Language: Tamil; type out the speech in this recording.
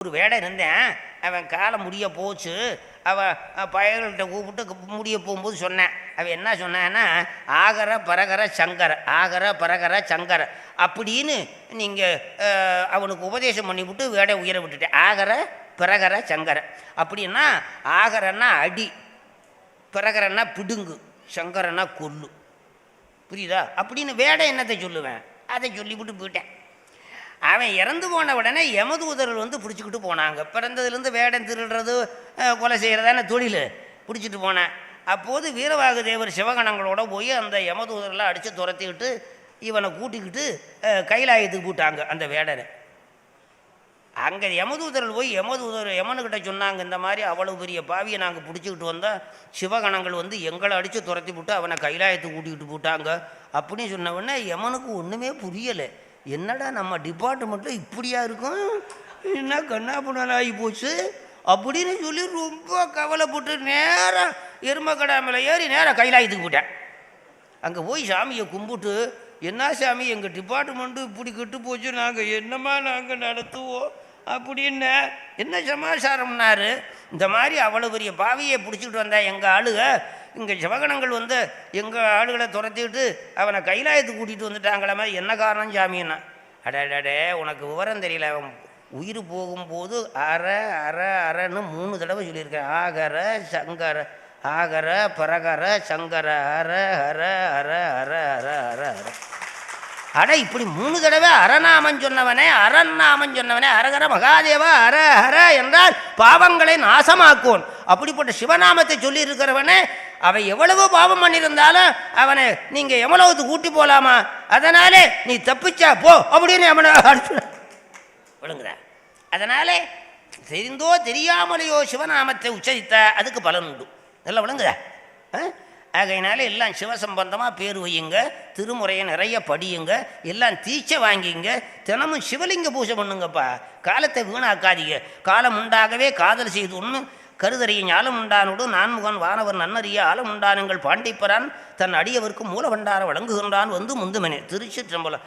ஒரு வேடை இருந்தேன். அவன் காலை முடிய போச்சு. அவன் பயல்கிட்ட கூப்பிட்டு முடிய போகும்போது சொன்னேன். அவன் என்ன சொன்னான்னா, ஆகர பரகர சங்கர, ஆகர பரகர சங்கர அப்படின்னு நீங்கள் அவனுக்கு உபதேசம் பண்ணிவிட்டு வேடை உயர விட்டுட்டேன். ஆகர பிறகர சங்கர அப்படின்னா, ஆகரன்னா அடி, பிறகரன்னா பிடுங்கு, சங்கரன்னா கொல்லு. புரியுதா? அப்படின்னு வேடை என்னத்தை சொல்லுவேன், அதை சொல்லிவிட்டு போயிட்டேன். அவன் இறந்து போன உடனே யமதூதர்கள் வந்து பிடிச்சிக்கிட்டு போனாங்க. பிறந்ததுலேருந்து வேடம் திருடுறது கொலை செய்கிறதான தொழில் பிடிச்சிட்டு போனேன். அப்போது வீரவாகு தேவர் சிவகணங்களோட போய் அந்த யமதூதர்களை அடித்து துரத்திக்கிட்டு இவனை கூட்டிக்கிட்டு கைலாயத்துக்கு போட்டாங்க அந்த வேடனை. அங்கே யமதூதர்கள் போய் யமனுக்கிட்ட சொன்னாங்க, இந்த மாதிரி அவ்வளவு பெரிய பாவியை நாங்கள் பிடிச்சிக்கிட்டு வந்தால் சிவகணங்கள் வந்து எங்களை அடித்து துரத்தி விட்டு அவனை கைலாயத்துக்கு கூட்டிக்கிட்டு போட்டாங்க அப்படின்னு சொன்ன உடனே யமனுக்கு ஒன்றுமே புரியலை. என்னடா நம்ம டிபார்ட்மெண்ட்டில் இப்படியா இருக்கும், என்ன கண்ணாபுண்ணல் ஆகி போச்சு அப்படின்னு சொல்லி ரொம்ப கவலைப்பட்டு நேராக எருமக்கடாமல் ஏறி நேராக கைலாயத்துக்கு போட்டேன். அங்கே போய் சாமியை கும்பிட்டு, என்ன சாமி எங்கள் டிபார்ட்மெண்ட்டு இப்படி கெட்டு போச்சு, நாங்கள் என்னம்மா நாங்கள் நடத்துவோம் அப்படின்னு. என்ன சமாச்சாரம்னாரு, இந்த மாதிரி அவ்வளோ பெரிய பாவியை பிடிச்சிக்கிட்டு வந்தா எங்கள் ஆளுக, இங்கே சிவகணங்கள் வந்து எங்கள் ஆளுகளை துரத்திக்கிட்டு அவனை கைலாயத்துக்கு கூட்டிகிட்டு வந்துட்டாங்களே, என்ன காரணம் சாமின்னா. அடடே உனக்கு விவரம் தெரியல, அவன் உயிர் போகும்போது அற அற அறன்னு 3 தடவை சொல்லியிருக்கேன். ஆகர சங்கர, ஆகர பரகர சங்கர, அற அற அற அற அற அற அற. அட இப்படி 3 தடவை அறநாமம் சொன்னவனே, அரநாமம் சொன்னவனே, அரகர மகாதேவா அற அற என்றால் பாவங்களை நாசமாக்குவோன். அப்படிப்பட்ட சிவநாமத்தை சொல்லி இருக்கிறவனே அவன் எவ்வளவு பாவம் பண்ணியிருந்தாலும் அவனை நீங்கள் எவ்வளவுக்கு கூட்டி போகலாமா, அதனாலே நீ தப்பிச்சா போ அப்படின்னு அவனை விழுங்குற. அதனாலே தெரிந்தோ தெரியாமலையோ சிவநாமத்தை உச்சரித்த அதுக்கு பலன் உண்டு. நல்லா விழுங்குற. ஆகையினால எல்லாம் சிவசம்பந்தமாக பேர் வையுங்க, திருமுறையை நிறைய படியுங்க, எல்லாம் தீட்சை வாங்கிங்க, தினமும் சிவலிங்க பூஜை பண்ணுங்கப்பா. காலத்தை வீணாக்காதீங்க. காலம் உண்டாகவே காதல் செய்து ஒன்று கருதறிய ஞாலம் உண்டானோடு நான்முகன் வானவர் நன்னறிய ஆலம் உண்டானுங்கள் பாண்டிப்பரான் தன் அடியவருக்கு மூலவண்டார வழங்குகின்றான் வந்து முந்துமனே. திருச்சிற்றம்பலம்.